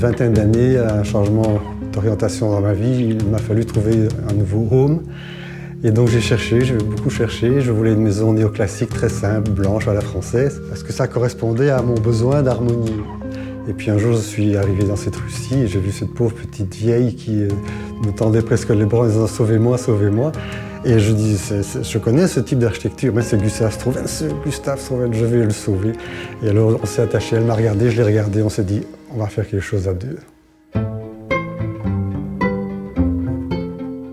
vingtaine d'années, un changement d'orientation dans ma vie. Il m'a fallu trouver un nouveau home. Et donc j'ai beaucoup cherché. Je voulais une maison néoclassique très simple, blanche à la française, parce que ça correspondait à mon besoin d'harmonie. Et puis un jour, je suis arrivé dans cette rue-ci et j'ai vu cette pauvre petite vieille qui me tendait presque les bras en disant « Sauvez-moi, sauvez-moi ». Et je dis, je connais ce type d'architecture, mais c'est Gustave Strauven, je vais le sauver. Et alors on s'est attaché, elle m'a regardé, je l'ai regardé, on s'est dit, on va faire quelque chose à deux.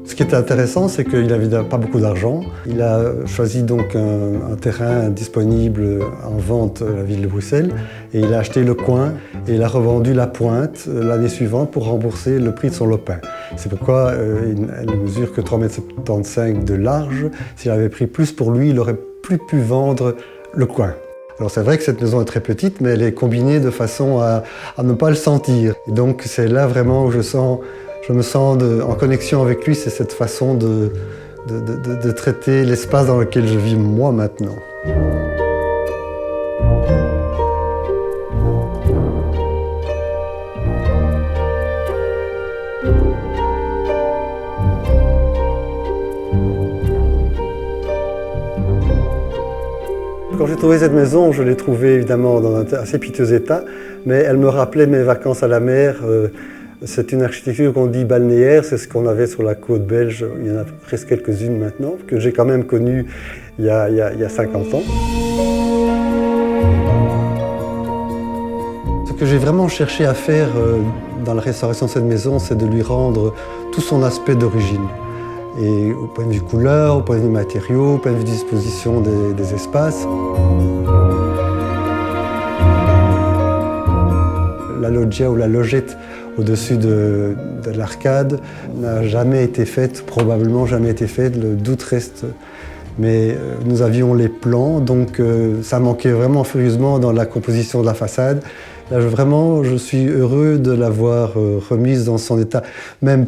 Ce qui était intéressant, c'est qu'il n'avait pas beaucoup d'argent. Il a choisi donc un terrain disponible en vente à la ville de Bruxelles et il a acheté le coin et il a revendu la pointe l'année suivante pour rembourser le prix de son lopin. C'est pourquoi elle ne mesure que 3,75 m de large. S'il avait pris plus pour lui, il n'aurait plus pu vendre le coin. Alors c'est vrai que cette maison est très petite, mais elle est combinée de façon à ne pas le sentir. Et donc c'est là vraiment où je me sens en connexion avec lui, c'est cette façon de traiter l'espace dans lequel je vis moi maintenant. Quand j'ai trouvé cette maison, je l'ai trouvée évidemment dans un assez piteux état, mais elle me rappelait mes vacances à la mer. C'est une architecture qu'on dit balnéaire, c'est ce qu'on avait sur la côte belge, il y en a presque quelques-unes maintenant, que j'ai quand même connues il y a 50 ans. Ce que j'ai vraiment cherché à faire dans la restauration de cette maison, c'est de lui rendre tout son aspect d'origine. Et au point de vue couleur, au point de vue matériaux, au point de vue disposition des espaces. La loggia ou la logette au-dessus de l'arcade n'a jamais été faite, probablement jamais été faite, le doute reste. Mais nous avions les plans, donc ça manquait vraiment furieusement dans la composition de la façade. Là, je suis heureux de l'avoir remise dans son état, même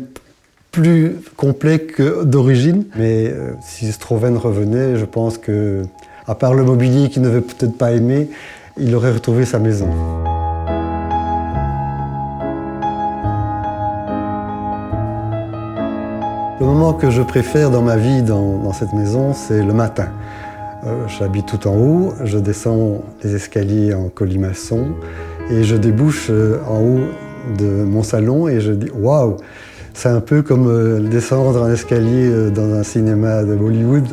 plus complet que d'origine. Mais si Strauven revenait, je pense que, à part le mobilier qu'il ne veut peut-être pas aimer, il aurait retrouvé sa maison. Le moment que je préfère dans ma vie, dans cette maison, c'est le matin. J'habite tout en haut, je descends les escaliers en colimaçon et je débouche en haut de mon salon et je dis « Waouh !» C'est un peu comme descendre un escalier dans un cinéma de Bollywood.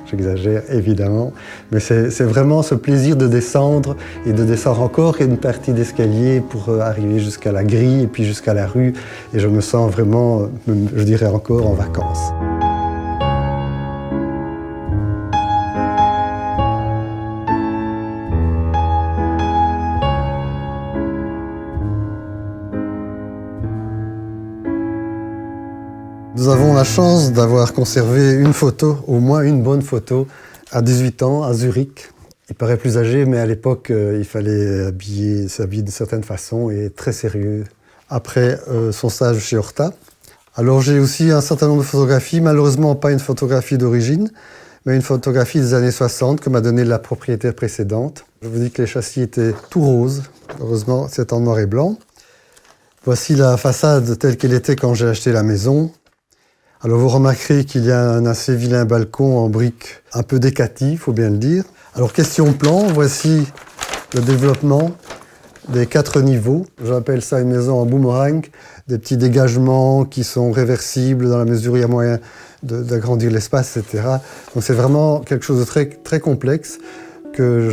J'exagère évidemment, mais c'est vraiment ce plaisir de descendre et de descendre encore une partie d'escalier pour arriver jusqu'à la grille et puis jusqu'à la rue. Et je me sens vraiment, je dirais encore, en vacances. Nous avons la chance d'avoir conservé une photo, au moins une bonne photo, à 18 ans, à Zurich. Il paraît plus âgé, mais à l'époque, il fallait s'habiller d'une certaine façon et très sérieux. Après son stage chez Horta. Alors j'ai aussi un certain nombre de photographies, malheureusement pas une photographie d'origine, mais une photographie des années 60 que m'a donnée la propriétaire précédente. Je vous dis que les châssis étaient tout roses, heureusement c'est en noir et blanc. Voici la façade telle qu'elle était quand j'ai acheté la maison. Alors vous remarquerez qu'il y a un assez vilain balcon en briques un peu décati, il faut bien le dire. Alors question plan, voici le développement des 4 niveaux. J'appelle ça une maison en boomerang, des petits dégagements qui sont réversibles dans la mesure où il y a moyen d'agrandir l'espace, etc. Donc c'est vraiment quelque chose de très, très complexe que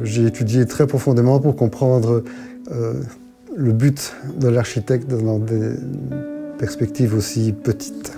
j'ai étudié très profondément pour comprendre le but de l'architecte dans des perspectives aussi petites.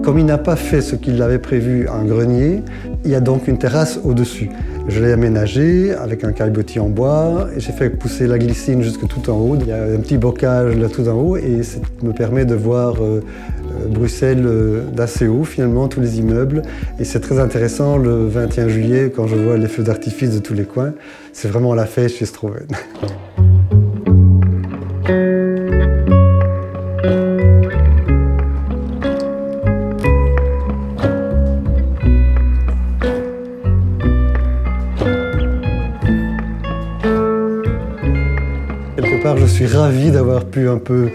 Comme il n'a pas fait ce qu'il avait prévu, un grenier, il y a donc une terrasse au-dessus. Je l'ai aménagée avec un caillebotis en bois et j'ai fait pousser la glycine jusque tout en haut. Il y a un petit bocage là tout en haut et ça me permet de voir Bruxelles d'assez haut, finalement, tous les immeubles. Et c'est très intéressant le 21 juillet quand je vois les feux d'artifice de tous les coins. C'est vraiment la fête chez Strauven. part, je suis ravi d'avoir pu un peu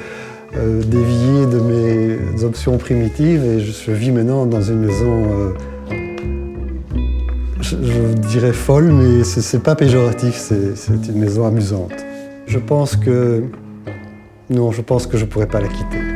dévier de mes options primitives et je vis maintenant dans une maison, je dirais folle, mais c'est pas péjoratif, c'est une maison amusante. Je pense que non, je pense que je pourrais pas la quitter.